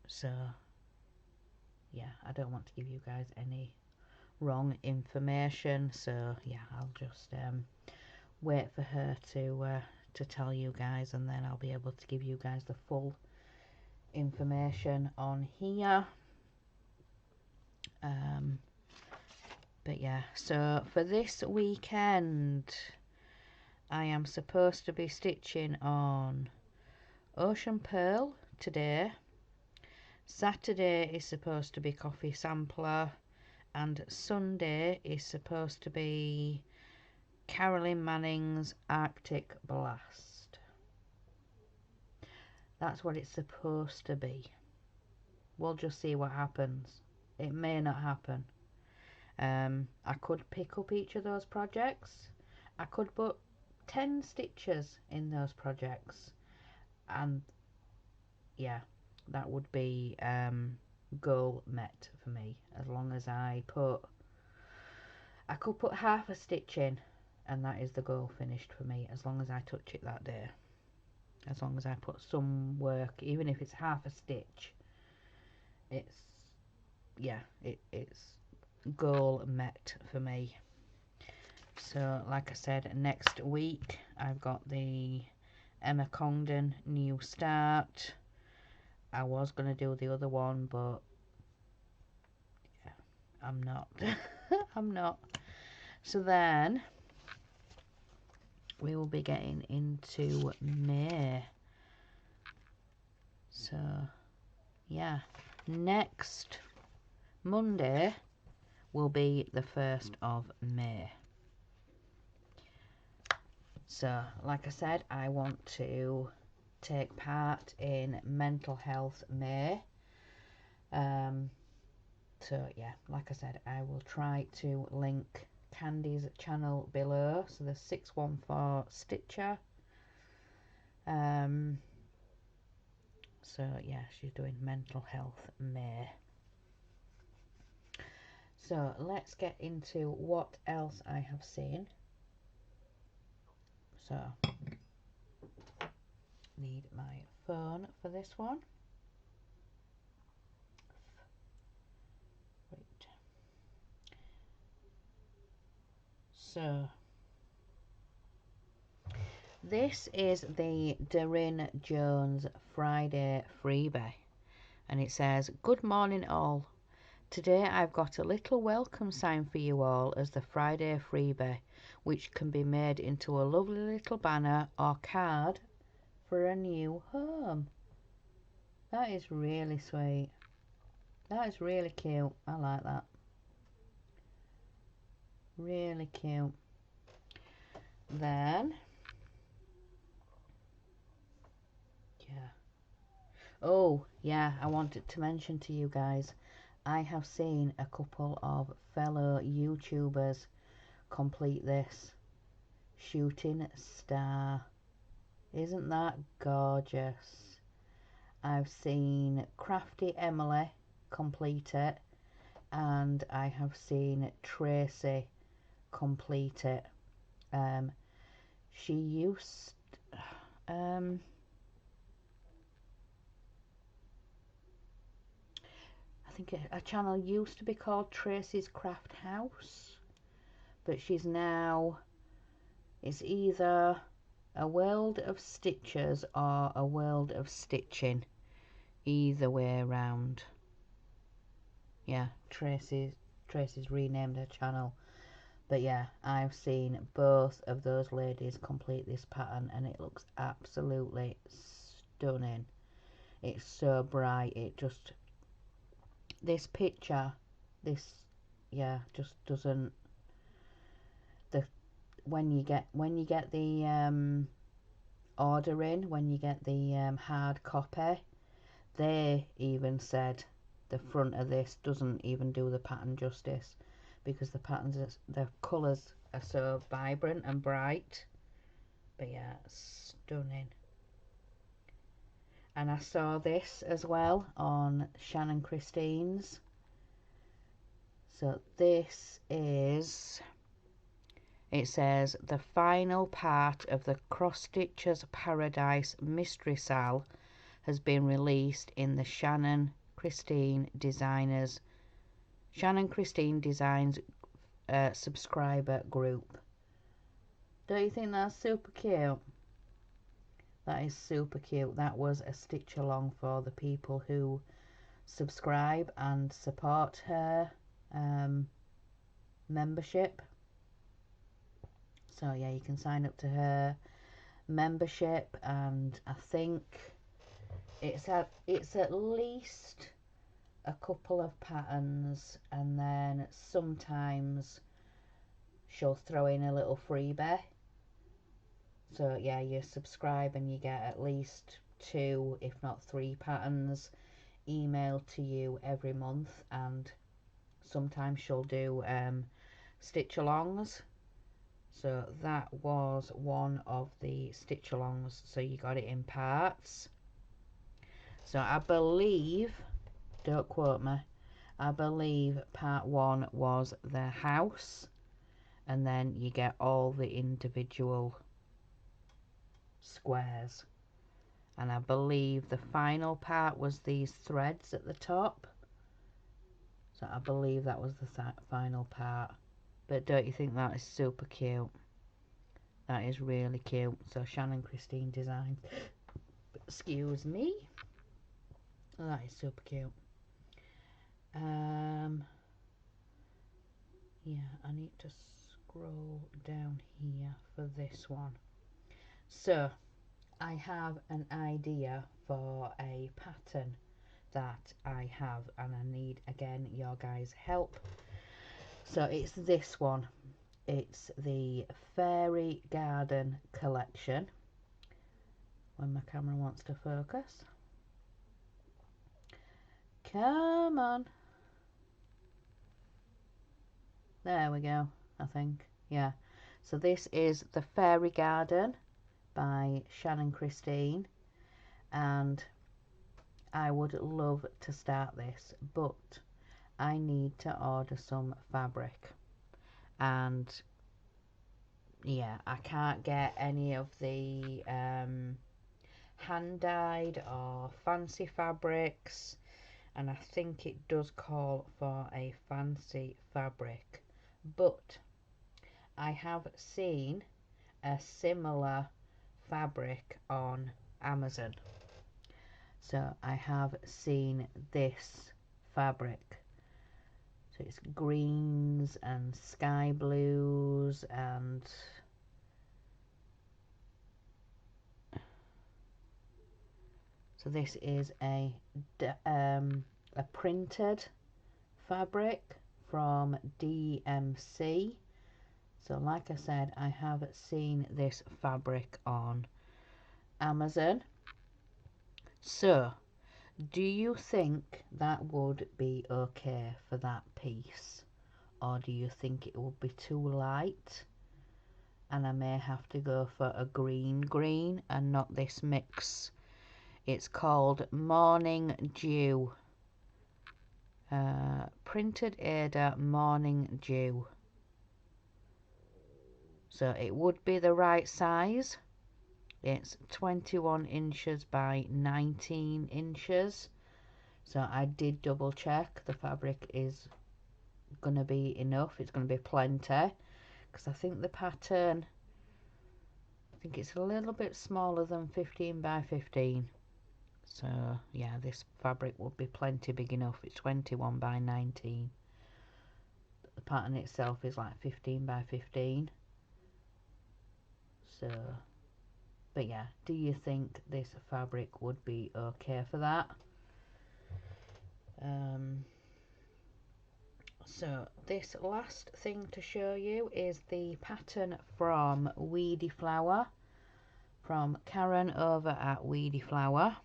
So yeah, I don't want to give you guys any wrong information, so yeah, I'll just wait for her to tell you guys, and then I'll be able to give you guys the full information on here. But yeah, so for this weekend I am supposed to be stitching on Ocean Pearl today. Saturday is supposed to be Coffee Sampler, and Sunday is supposed to be Carolyn Manning's Arctic Blast. That's what it's supposed to be. We'll just see what happens. It may not happen. I could pick up each of those projects. I could put 10 stitches in those projects, and yeah, that would be goal met for me. As long as I could put half a stitch in, and that is the goal finished for me, as long as I touch it that day. As long as I put some work, even if it's half a stitch, it's, yeah, it's goal met for me. So like I said, next week I've got the Emma Congdon New Start. I was going to do the other one, but yeah, I'm not. I'm not. So then we will be getting into May. So yeah, next Monday will be the 1st of May. So like I said, I want to take part in Mental Health May. So yeah, like I said, I will try to link Candy's channel below. So the 614 Stitcher. So yeah, she's doing Mental Health May. So let's get into what else I have seen. So need my phone for this one. Right. So this is the Darren Jones Friday freebie, and it says, "Good morning all. Today I've got a little welcome sign for you all as the Friday freebie, which can be made into a lovely little banner or card for a new home." That is really sweet. That is really cute. I like that. Really cute. Then, yeah. Oh, yeah, I wanted to mention to you guys, I have seen a couple of fellow YouTubers complete this. Shooting Star. Isn't that gorgeous? I've seen Crafty Emily complete it, and I have seen Tracy complete it. She used I think a channel used to be called Tracy's Craft House, but she's now, it's either a world of stitchers or a world of stitching, either way around. Yeah, Tracy's renamed her channel. But yeah, I've seen both of those ladies complete this pattern, and it looks absolutely stunning. It's so bright. It just, this picture, this, yeah, just doesn't, the when you get the order in, when you get the hard copy, they even said the front of this doesn't even do the pattern justice, because the patterns, the colours are so vibrant and bright. But yeah, stunning. And I saw this as well on Shannon Christine's. So this is, it says, the final part of the Cross Stitchers Paradise Mystery Sal has been released in the Shannon Christine Designs subscriber group. Don't you think that's super cute? That is super cute. That was a stitch along for the people who subscribe and support her membership. So yeah, you can sign up to her membership, and I think it's at least a couple of patterns, and then sometimes she'll throw in a little freebie. So yeah, you subscribe and you get at least 2 if not 3 patterns emailed to you every month, and sometimes she'll do stitch alongs. So that was one of the stitch alongs, so you got it in parts. So I believe, don't quote me, I believe part 1 was the house, and then you get all the individual squares, and I believe the final part was these threads at the top. So I believe that was the final part. But don't you think that is super cute? That is really cute. So Shannon Christine Designs. Excuse me. Oh, that is super cute. Yeah, I need to scroll down here for this one. So I have an idea for a pattern that I have, and I need again your guys' help. So it's this one. It's the Fairy Garden collection. When my camera wants to focus. Come on. There we go, I think. Yeah. So this is the Fairy Garden by Shannon Christine, and I would love to start this, but I need to order some fabric, and yeah, I can't get any of the hand dyed or fancy fabrics, and I think it does call for a fancy fabric, but I have seen a similar fabric on Amazon. So I have seen this fabric. So it's greens and sky blues, and so this is a printed fabric from DMC. So like I said, I have seen this fabric on Amazon. So do you think that would be okay for that piece, or do you think it would be too light and I may have to go for a green and not this mix? It's called Morning Dew, printed Ada Morning Dew. So it would be the right size. It's 21 inches by 19 inches. So I did double check. The fabric is going to be enough. It's going to be plenty. Because I think the pattern, I think it's a little bit smaller than 15 by 15. So yeah, this fabric would be plenty big enough. It's 21 by 19. The pattern itself is like 15 by 15. So, but yeah, do you think this fabric would be okay for that? So this last thing to show you is the pattern from Weedy Flower, from Karen over at Weedy Flower.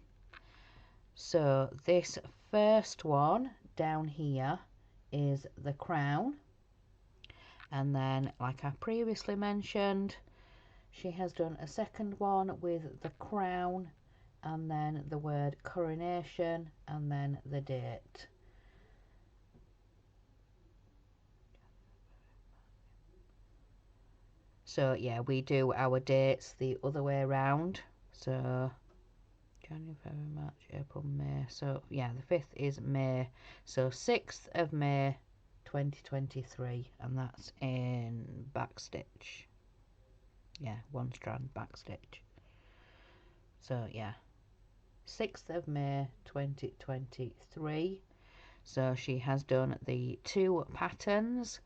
So this first one down here is the crown, and then like I previously mentioned, she has done a second one with the crown and then the word coronation and then the date. So yeah, we do our dates the other way around. So January, February, March, April, May. So yeah, the 5th is May. So 6th of May 2023, and that's in backstitch. Yeah, one strand backstitch. So yeah, 6th of May 2023. So she has done the 2 patterns,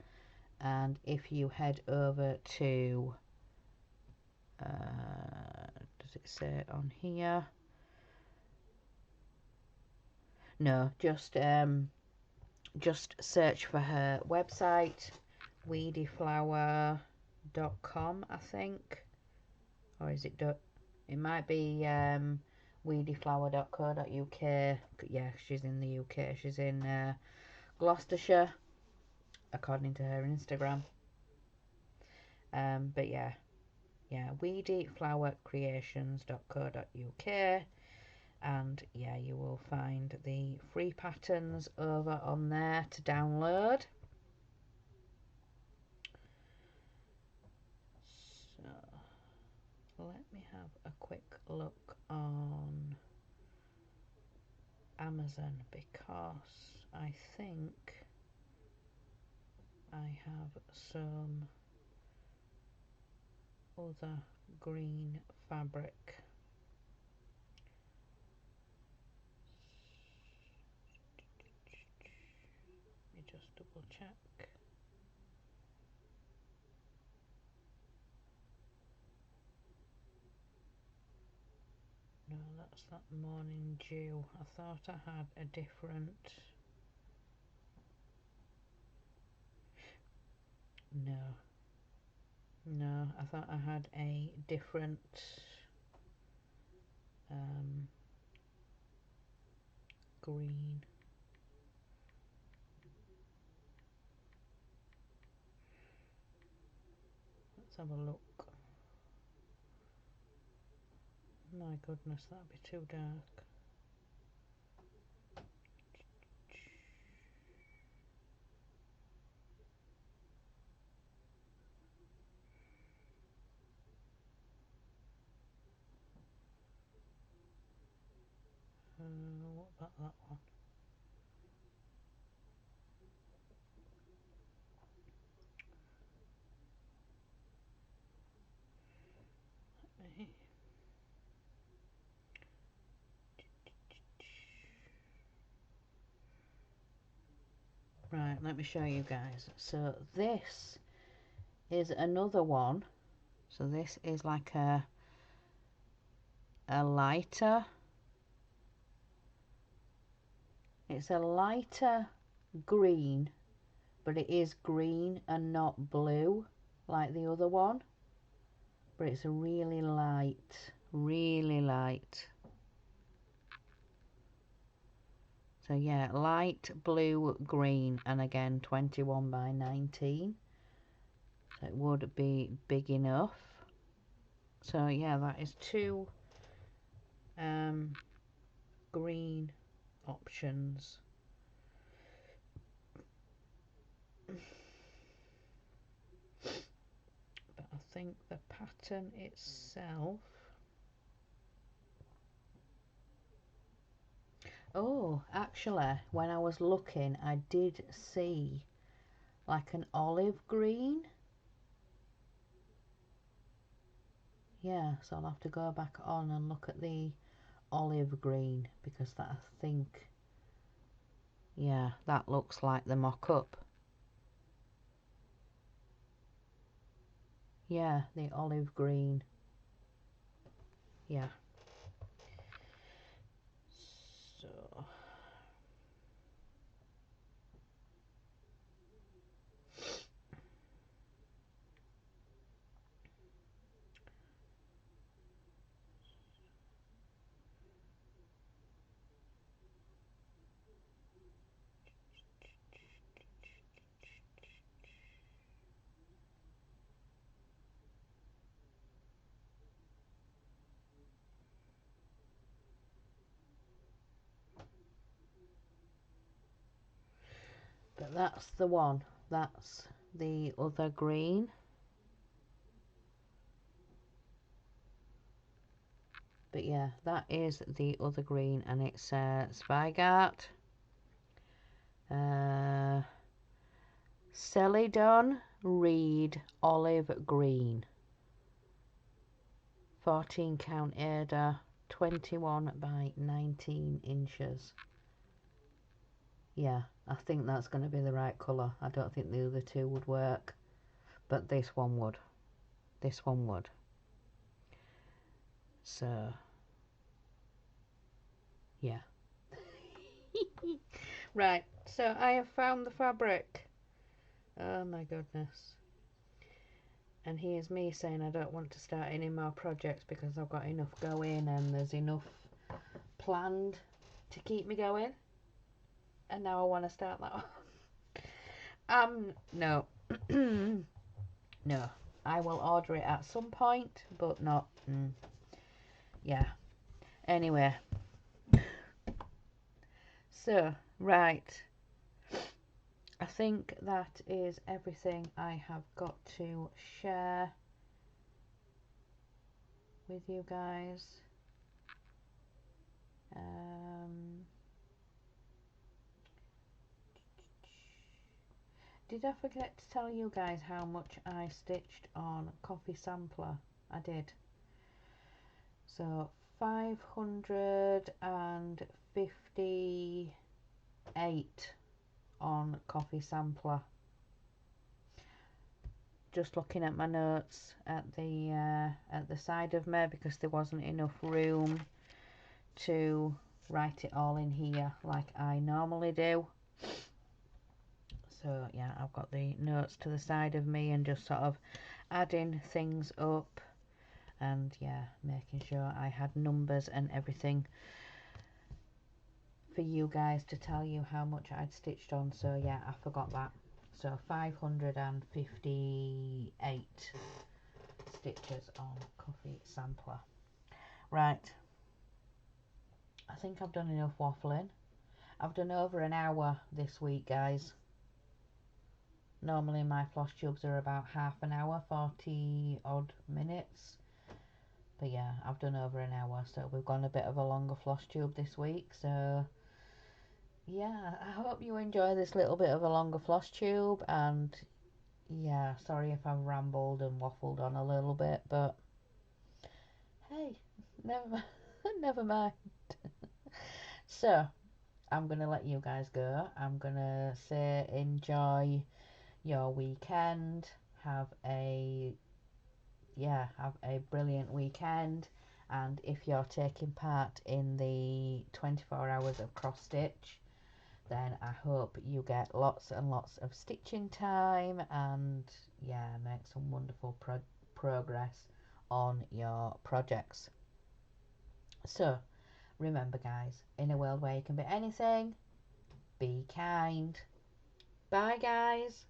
and if you head over to does it say it on here? No, just search for her website, weedyflower.com, I think, or is it it might be weedyflower.co.uk. Yeah, she's in the UK. She's in Gloucestershire, according to her Instagram. But yeah, weedyflowercreations.co.uk, and yeah, you will find the free patterns over on there to download. So let me have a quick look on Amazon, because I think I have some other green fabric. Let me just double check. No, that's that Morning Dew. I thought I had a different. No, I thought I had a different green. Let's have a look. My goodness, that'd be too dark. What about that one? Right, let me show you guys. So this is another one. So this is like a lighter. It's a lighter green, but it is green and not blue like the other one. But it's a really light, really light. So yeah, light blue green, and again 21 by 19. So it would be big enough. So yeah, that is two green options. But I think the pattern itself. Oh, actually, when I was looking, I did see like an olive green. Yeah, so I'll have to go back on and look at the olive green, because that, I think, yeah, that looks like the mock-up. Yeah, the olive green. Yeah. So but that's the one. That's the other green. But yeah, that is the other green, and it's Zweigart, Celadon Reed Olive Green, 14 count Aida, 21 by 19 inches. Yeah, I think that's going to be the right colour. I don't think the other two would work, but this one would. This one would. So yeah. Right, so I have found the fabric. Oh my goodness. And here's me saying I don't want to start any more projects because I've got enough going and there's enough planned to keep me going. And now I want to start that one. No. No. I will order it at some point, but not. Yeah. Anyway. So, right. I think that is everything I have got to share with you guys. Did I forget to tell you guys how much I stitched on Coffee Sampler? I did. So 558 on Coffee Sampler. Just looking at my notes at the side of me, because there wasn't enough room to write it all in here like I normally do. So yeah, I've got the notes to the side of me and just sort of adding things up, and yeah, making sure I had numbers and everything for you guys to tell you how much I'd stitched on. So yeah, I forgot that. So 558 stitches on Coffee Sampler. Right, I think I've done enough waffling. I've done over an hour this week, guys. Normally my floss tubes are about half an hour, 40 odd minutes. But yeah, I've done over an hour, so we've gone a bit of a longer floss tube this week. So yeah, I hope you enjoy this little bit of a longer floss tube, and yeah, sorry if I've rambled and waffled on a little bit, but hey, never, never mind. So, I'm going to let you guys go. I'm going to say enjoy your weekend. Have a brilliant weekend. And if you're taking part in the 24 hours of cross stitch, then I hope you get lots and lots of stitching time, and yeah, make some wonderful progress on your projects. So remember, guys, in a world where you can be anything, be kind. Bye, guys.